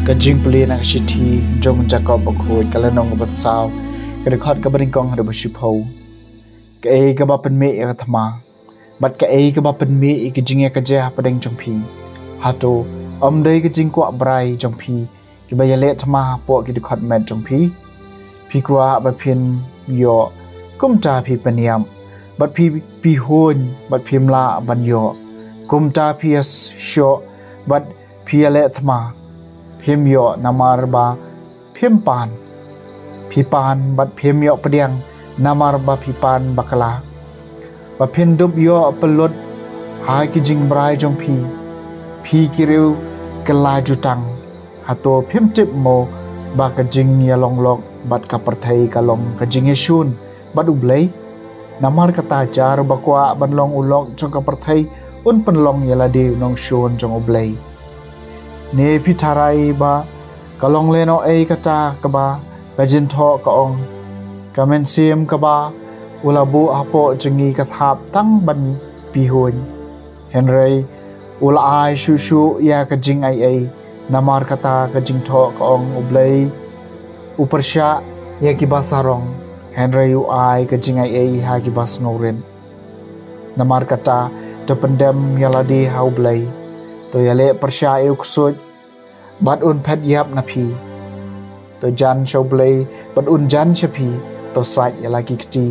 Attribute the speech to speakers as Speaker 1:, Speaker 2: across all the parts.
Speaker 1: Kajing puli nak shiti jong Jacob okoi kalanong bat saw kadakot kabaringkong hada bashipho ka e ka ba pen me ka thama bat ka e ka ba pen me ka jing ka ja padeng jong phi hato dei ka jing kwa brai jong phi ki ba yale thama po ki dakot met jong phi kwa ba phin yo kum ta phi paniam bat phi hon bat phim la ban yo kum ta phi sho bat phi yale thama phim yo namar ba phim pan bat phim yo pediang namar ba pan bakala ba phin dub yo pelot hai ki jing brai jong phi kiriu kala jutang hato phim tip mo ba ka jing ya long lok bat ka parthai ka long ka jing shun bat ublei namar kata jar ba kwa ban long ulok jong ka parthai un pen long yala de nong shun jong ublei ne pitharai ba kalong leno ei kata ka ba bajin tho ka ong kamen sim ka ba ulabu apo jengi ka thap tang ban pihun henry ula ai shu ya ka jing ai namar kata ka jing tho ka ong ublei uparsha ya ki basarong henry u ai ka jing ai ha ki bas ngoren namar kata to pendam yaladi ha ublei to yale persya uksud bat un phet yap na phi to jan shoblei bat un jan chapi to sai yala ki kti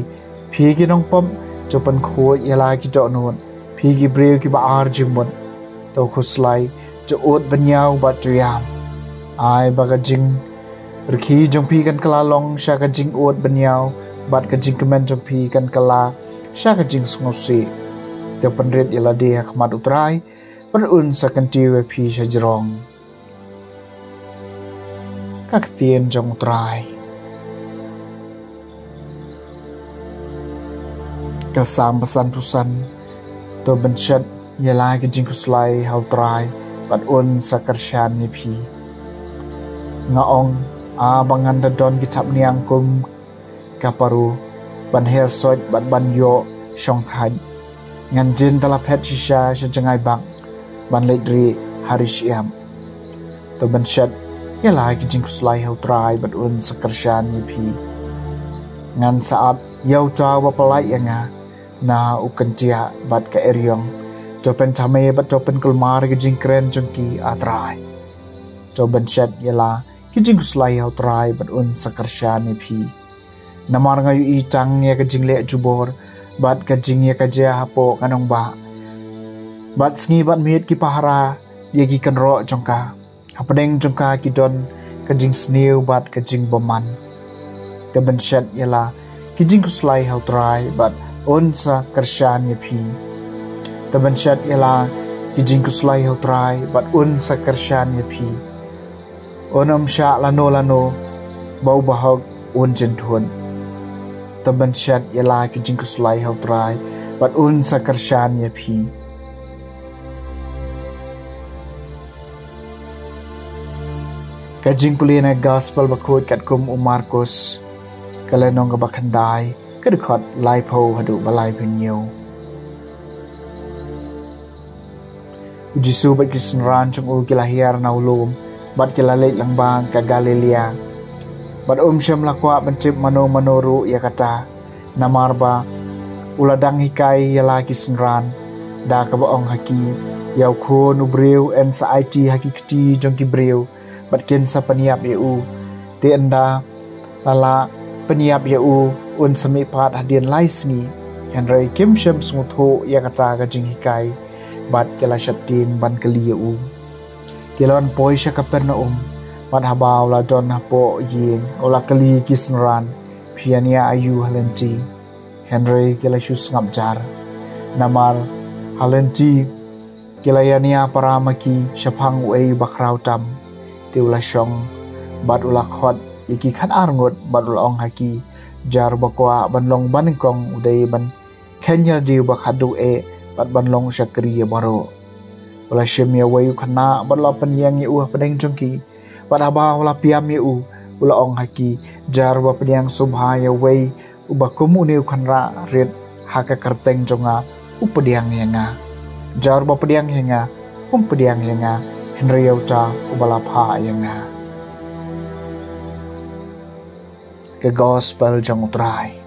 Speaker 1: phi ki nong pom to pan kho yala ki to non phi ki breu ki ba ar jimon to khuslai to ot banyau bat tuyam ai ba ka jing rkhi jong phi kan kala long sha ka jing ot banyau bat ka jing kemen jong phi kan kala sha ka jing sngosi to panret yala de khmat utrai par un sakanti we phi shajrong các tiên trong trai các sam pasan pusan to benchet yala ke jing kuslai hau trai bat un sakarshan ni phi ngaong a bangan da don kitap niang kum kaparu ban her soi bat ban yo shong khai ngan jin tala phet shisha shengai bang ban ledri harishiam to benchet yala ki jing kuslai hau trai bat un sakarshan ni phi ngan saat yau ta wa palai yanga na ukantia bat ka eryong to pen thame bat to pen kulmar ki jing kren jongki atrai to ben chat yala ki jing kuslai hau trai bat un sakarshan ni phi namar ngayu i tang ya ka jing le jubor bat ka jing ya ka ja hapo kanong ba bat sngi bat mit ki pahara ye ki kan ro jongka hapadeng jongka ki don ka jing sneu bat ka jing boman te ben chat yala ki jing kuslai hau trai bat un sakarshan ni phi te ben chat yala ki jing kuslai hau trai bat un sakarshan ni phi onam sha lano bau bahog un jen thun te ben chat yala ki jing kuslai hau trai bat un sakarshan ni phi Kajing pulina gospel bakut kat kum Markus kalenong ka bakhandai kadukot laipo hadu balai pinyo Jisu bat kisnran chung u kilahir na ulum bat kilalek lang bang ka Galilea bat syam lakwa bentip manoru ya kata namarba uladang hikai yala kisnran da ka baong haki yau khon ubreu en sa IT haki kti jong ki breu bat ken sa paniap eu te anda lala paniap eu un sami pat hadien laisni henry kim shem smutho ya kata ka jing hikai bat kala shatin ban kali eu kilon poi sha kapernaum bat habaw la don hapo yin ola kali kisnran piania ayu halenti henry kala shus ngapjar namar halenti kilayania paramaki shapang wei bakrau tam tiula shong bat ula khot iki khat arngot bat ula ong haki jar bakwa banlong baningkong udai ban kenya diu bakhadu e bat banlong shakri baro ula shemya wayu khana bat la panyang yu padeng jongki bat aba ula piam yu ula ong haki jar ba panyang subhaya wei ubakum uneu khanra red haka karteng jonga upadiang yenga jar ba padiang henga padiang yenga Henry Uta Ubalapa yang na. The Gospel Jong Utrai